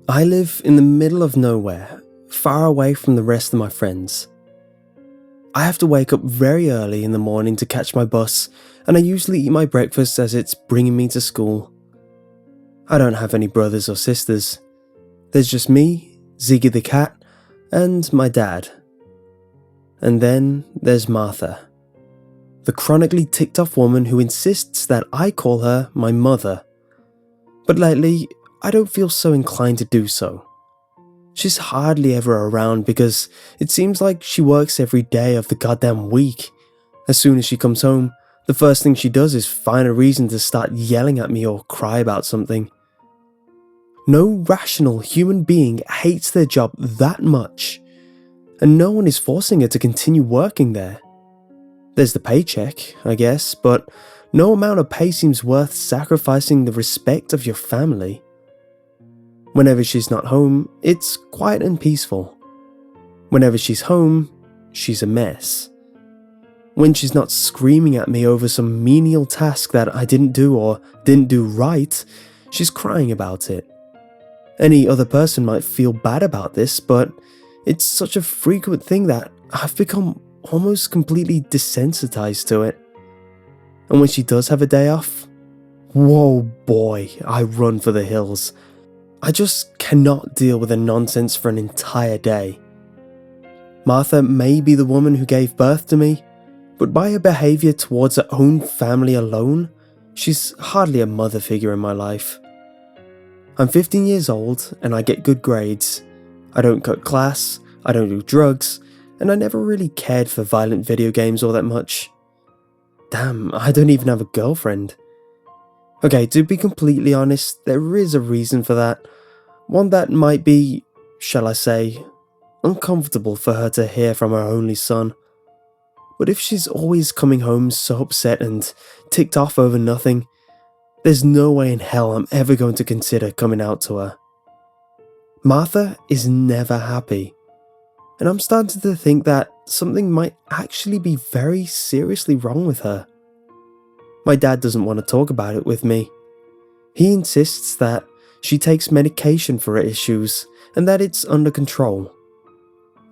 I live in the middle of nowhere, far away from the rest of my friends. I have to wake up very early in the morning to catch my bus, and I usually eat my breakfast as it's bringing me to school. I don't have any brothers or sisters. There's just me, Ziggy the cat, and my dad. And then there's Martha, the chronically ticked off woman who insists that I call her my mother. But lately, I don't feel so inclined to do so. She's hardly ever around because it seems like she works every day of the goddamn week. As soon as she comes home, the first thing she does is find a reason to start yelling at me or cry about something. No rational human being hates their job that much, and no one is forcing her to continue working there. There's the paycheck, I guess, but no amount of pay seems worth sacrificing the respect of your family. Whenever she's not home, it's quiet and peaceful. Whenever she's home, she's a mess. When she's not screaming at me over some menial task that I didn't do or didn't do right, she's crying about it. Any other person might feel bad about this, but it's such a frequent thing that I've become almost completely desensitized to it. And when she does have a day off, whoa boy, I run for the hills. I just cannot deal with the nonsense for an entire day. Martha may be the woman who gave birth to me, but by her behaviour towards her own family alone, she's hardly a mother figure in my life. I'm 15 years old and I get good grades. I don't cut class, I don't do drugs, and I never really cared for violent video games all that much. Damn, I don't even have a girlfriend. Okay, to be completely honest, there is a reason for that. One that might be, shall I say, uncomfortable for her to hear from her only son. But if she's always coming home so upset and ticked off over nothing, there's no way in hell I'm ever going to consider coming out to her. Martha is never happy, and I'm starting to think that something might actually be very seriously wrong with her. My dad doesn't want to talk about it with me. He insists that she takes medication for her issues and that it's under control.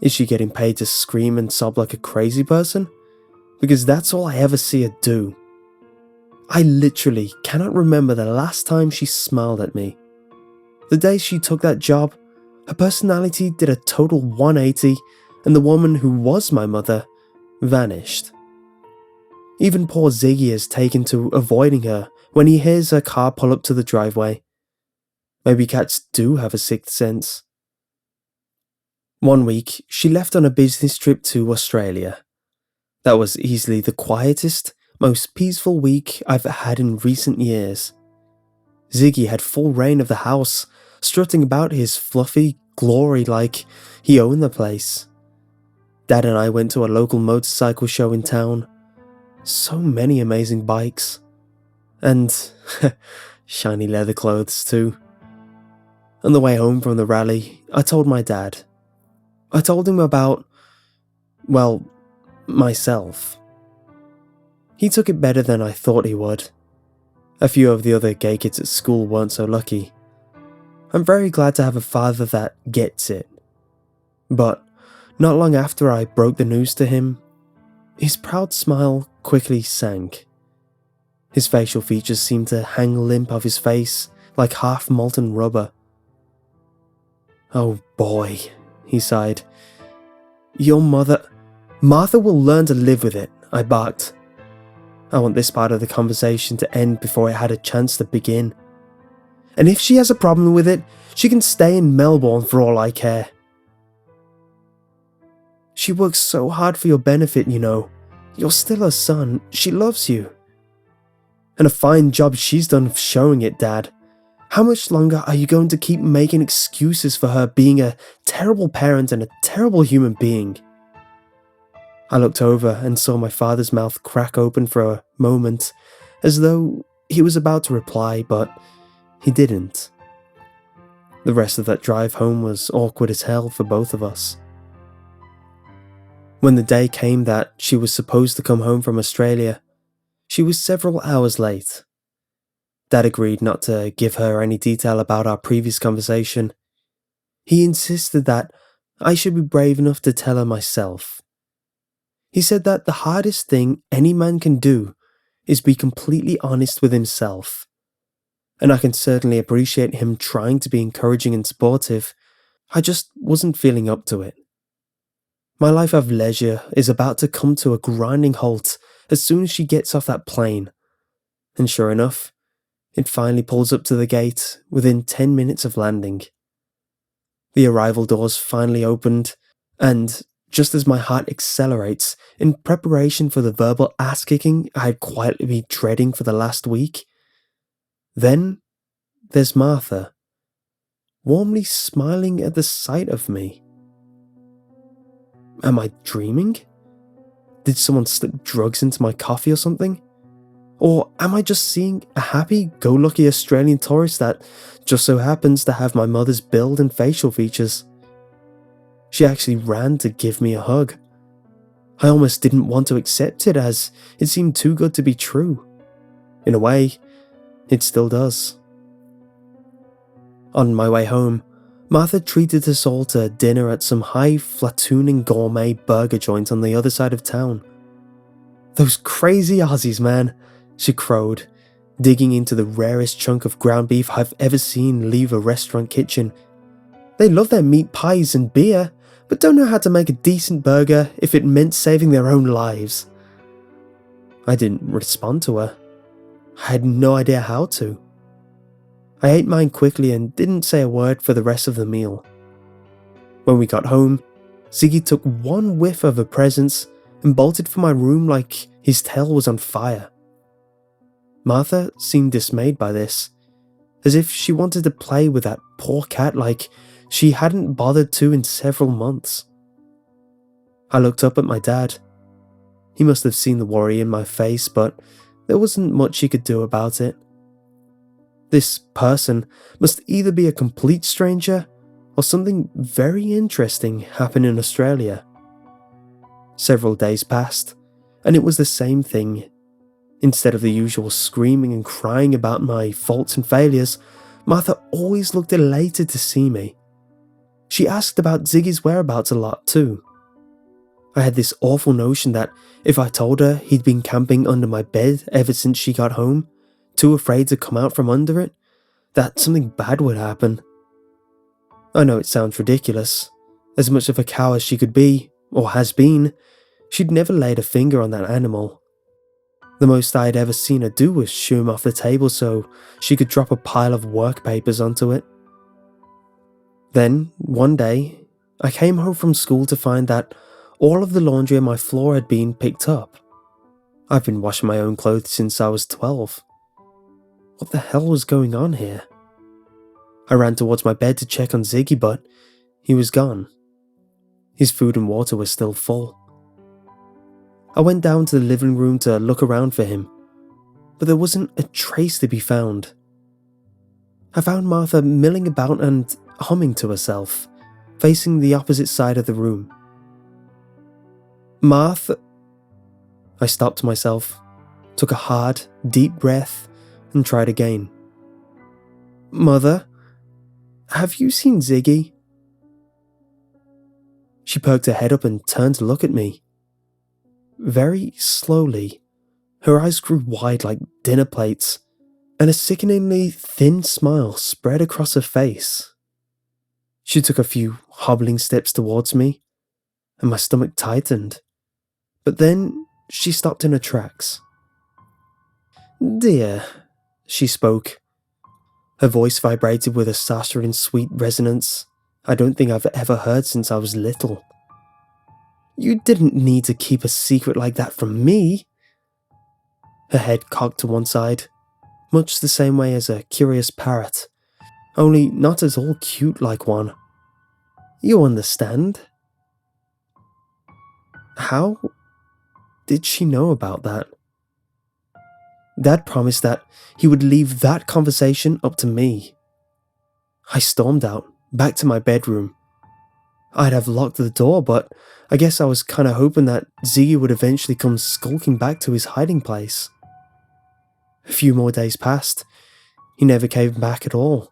Is she getting paid to scream and sob like a crazy person? Because that's all I ever see her do. I literally cannot remember the last time she smiled at me. The day she took that job, her personality did a total 180 and the woman who was my mother vanished. Even poor Ziggy has taken to avoiding her when he hears her car pull up to the driveway. Maybe cats do have a sixth sense. One week, she left on a business trip to Australia. That was easily the quietest, most peaceful week I've had in recent years. Ziggy had full reign of the house, strutting about his fluffy glory like he owned the place. Dad and I went to a local motorcycle show in town. So many amazing bikes. And shiny leather clothes too. On the way home from the rally, I told my dad. I told him about, well, myself. He took it better than I thought he would. A few of the other gay kids at school weren't so lucky. I'm very glad to have a father that gets it. But not long after I broke the news to him, his proud smile quickly sank. His facial features seemed to hang limp off his face like half molten rubber. Oh boy, he sighed. Your mother... Martha will learn to live with it, I barked. I want this part of the conversation to end before it had a chance to begin. And if she has a problem with it, she can stay in Melbourne for all I care. She works so hard for your benefit, you know. You're still her son. She loves you. And a fine job she's done of showing it, Dad. How much longer are you going to keep making excuses for her being a terrible parent and a terrible human being? I looked over and saw my father's mouth crack open for a moment, as though he was about to reply, but he didn't. The rest of that drive home was awkward as hell for both of us. When the day came that she was supposed to come home from Australia, she was several hours late. Dad agreed not to give her any detail about our previous conversation. He insisted that I should be brave enough to tell her myself. He said that the hardest thing any man can do is be completely honest with himself. And I can certainly appreciate him trying to be encouraging and supportive. I just wasn't feeling up to it. My life of leisure is about to come to a grinding halt as soon as she gets off that plane. And sure enough, it finally pulls up to the gate within 10 minutes of landing. The arrival doors finally opened, and just as my heart accelerates in preparation for the verbal ass-kicking I had quietly been dreading for the last week, then there's Martha, warmly smiling at the sight of me. Am I dreaming? Did someone slip drugs into my coffee or something? Or am I just seeing a happy-go-lucky Australian tourist that just so happens to have my mother's build and facial features? She actually ran to give me a hug. I almost didn't want to accept it as it seemed too good to be true. In a way, it still does. On my way home, Martha treated us all to dinner at some high-flatooning gourmet burger joint on the other side of town. "Those crazy Aussies, man," she crowed, digging into the rarest chunk of ground beef I've ever seen leave a restaurant kitchen. "They love their meat pies and beer, but don't know how to make a decent burger if it meant saving their own lives." I didn't respond to her. I had no idea how to. I ate mine quickly and didn't say a word for the rest of the meal. When we got home, Ziggy took one whiff of her presents and bolted for my room like his tail was on fire. Martha seemed dismayed by this, as if she wanted to play with that poor cat like she hadn't bothered to in several months. I looked up at my dad. He must have seen the worry in my face, but there wasn't much he could do about it. This person must either be a complete stranger or something very interesting happened in Australia. Several days passed, and it was the same thing. Instead of the usual screaming and crying about my faults and failures, Martha always looked elated to see me. She asked about Ziggy's whereabouts a lot too. I had this awful notion that if I told her he'd been camping under my bed ever since she got home, too afraid to come out from under it, that something bad would happen. I know it sounds ridiculous. As much of a cow as she could be, or has been, she'd never laid a finger on that animal. The most I had ever seen her do was shoo him off the table so she could drop a pile of work papers onto it. Then, one day, I came home from school to find that all of the laundry on my floor had been picked up. I've been washing my own clothes since I was 12. What the hell was going on here? I ran towards my bed to check on Ziggy, but he was gone. His food and water were still full. I went down to the living room to look around for him, but there wasn't a trace to be found. I found Martha milling about and humming to herself, facing the opposite side of the room. "Martha..." I stopped myself, took a hard, deep breath, and tried again. "Mother, have you seen Ziggy?" She perked her head up and turned to look at me. Very slowly, her eyes grew wide like dinner plates, and a sickeningly thin smile spread across her face. She took a few hobbling steps towards me, and my stomach tightened. But then she stopped in her tracks. "Dear," she spoke. Her voice vibrated with a saccharine sweet resonance I don't think I've ever heard since I was little. "You didn't need to keep a secret like that from me." Her head cocked to one side, much the same way as a curious parrot, only not at all cute like one. "You understand?" How did she know about that? Dad promised that he would leave that conversation up to me. I stormed out, back to my bedroom. I'd have locked the door, but I guess I was kinda hoping that Ziggy would eventually come skulking back to his hiding place. A few more days passed. He never came back at all.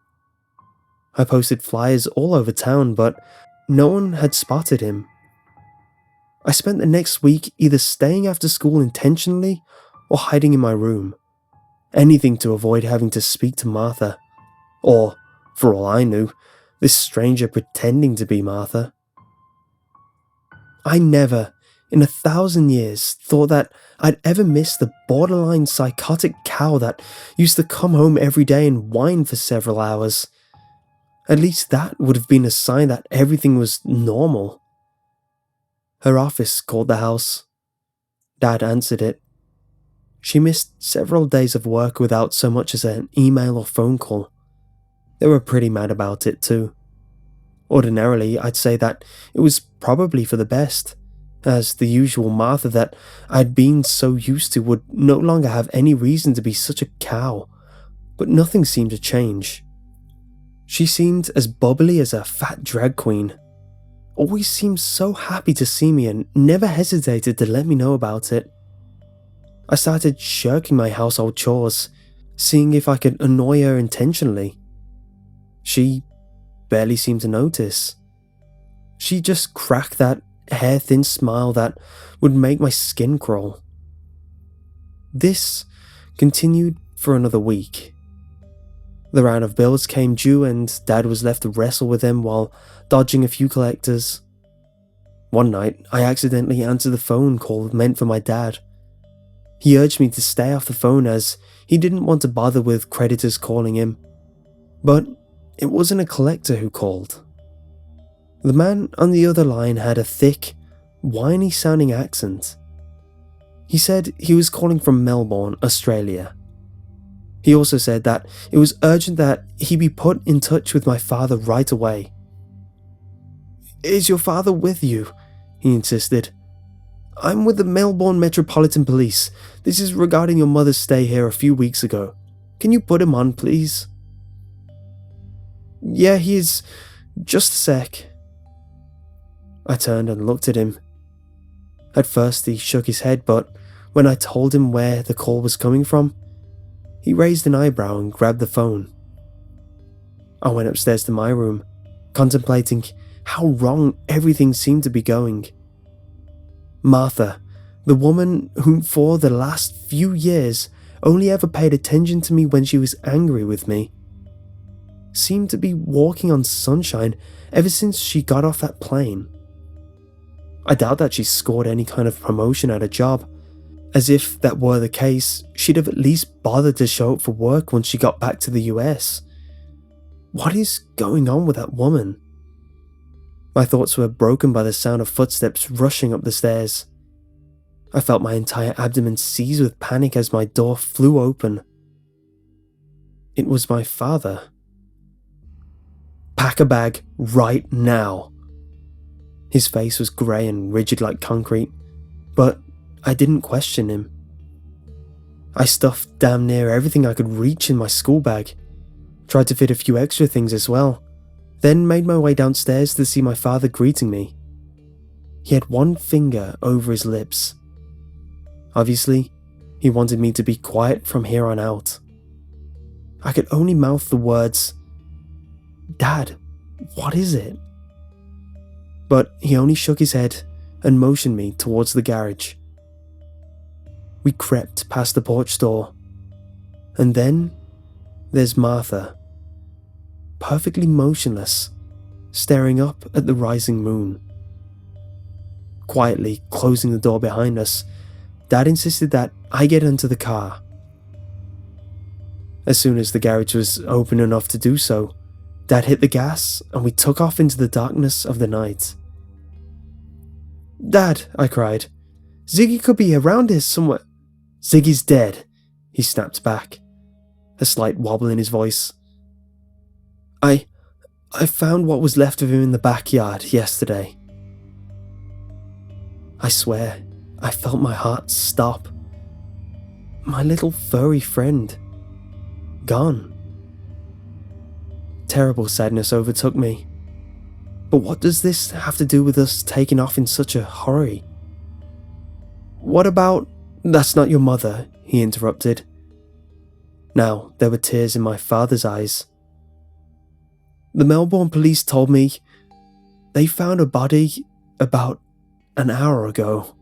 I posted flyers all over town, but no one had spotted him. I spent the next week either staying after school intentionally or hiding in my room. Anything to avoid having to speak to Martha. Or, for all I knew, this stranger pretending to be Martha. I never, in 1,000 years, thought that I'd ever miss the borderline psychotic cow that used to come home every day and whine for several hours. At least that would have been a sign that everything was normal. Her office called the house. Dad answered it. She missed several days of work without so much as an email or phone call. They were pretty mad about it too. Ordinarily, I'd say that it was probably for the best, as the usual Martha that I'd been so used to would no longer have any reason to be such a cow, but nothing seemed to change. She seemed as bubbly as a fat drag queen. Always seemed so happy to see me and never hesitated to let me know about it. I started shirking my household chores, seeing if I could annoy her intentionally. She barely seemed to notice. She just cracked that hair-thin smile that would make my skin crawl. This continued for another week. The round of bills came due and Dad was left to wrestle with them while dodging a few collectors. One night, I accidentally answered the phone call meant for my dad. He urged me to stay off the phone as he didn't want to bother with creditors calling him. But it wasn't a collector who called. The man on the other line had a thick, whiny-sounding accent. He said he was calling from Melbourne, Australia. He also said that it was urgent that he be put in touch with my father right away. "Is your father with you?" he insisted. "I'm with the Melbourne Metropolitan Police. This is regarding your mother's stay here a few weeks ago. Can you put him on, please?" "Yeah, he is. Just a sec." I turned and looked at him. At first he shook his head, but when I told him where the call was coming from, he raised an eyebrow and grabbed the phone. I went upstairs to my room, contemplating how wrong everything seemed to be going. Martha, the woman who for the last few years only ever paid attention to me when she was angry with me, seemed to be walking on sunshine ever since she got off that plane. I doubt that she scored any kind of promotion at her job, as if that were the case, she'd have at least bothered to show up for work once she got back to the US. What is going on with that woman? My thoughts were broken by the sound of footsteps rushing up the stairs. I felt my entire abdomen seize with panic as my door flew open. It was my father. "Pack a bag right now." His face was grey and rigid like concrete, but I didn't question him. I stuffed damn near everything I could reach in my school bag, tried to fit a few extra things as well, then made my way downstairs to see my father greeting me. He had one finger over his lips. Obviously, he wanted me to be quiet from here on out. I could only mouth the words, "Dad, what is it?" But he only shook his head and motioned me towards the garage. We crept past the porch door, and then there's Martha, perfectly motionless, staring up at the rising moon. Quietly closing the door behind us, Dad insisted that I get into the car. As soon as the garage was open enough to do so, Dad hit the gas and we took off into the darkness of the night. "Dad," I cried, "Ziggy could be around here somewhere." "Ziggy's dead," he snapped back, a slight wobble in his voice. I found what was left of him in the backyard yesterday." I swear, I felt my heart stop. My little furry friend, gone. Terrible sadness overtook me. But what does this have to do with us taking off in such a hurry? "What about—" "That's not your mother," he interrupted. Now there were tears in my father's eyes. The Melbourne police told me they found a body about an hour ago.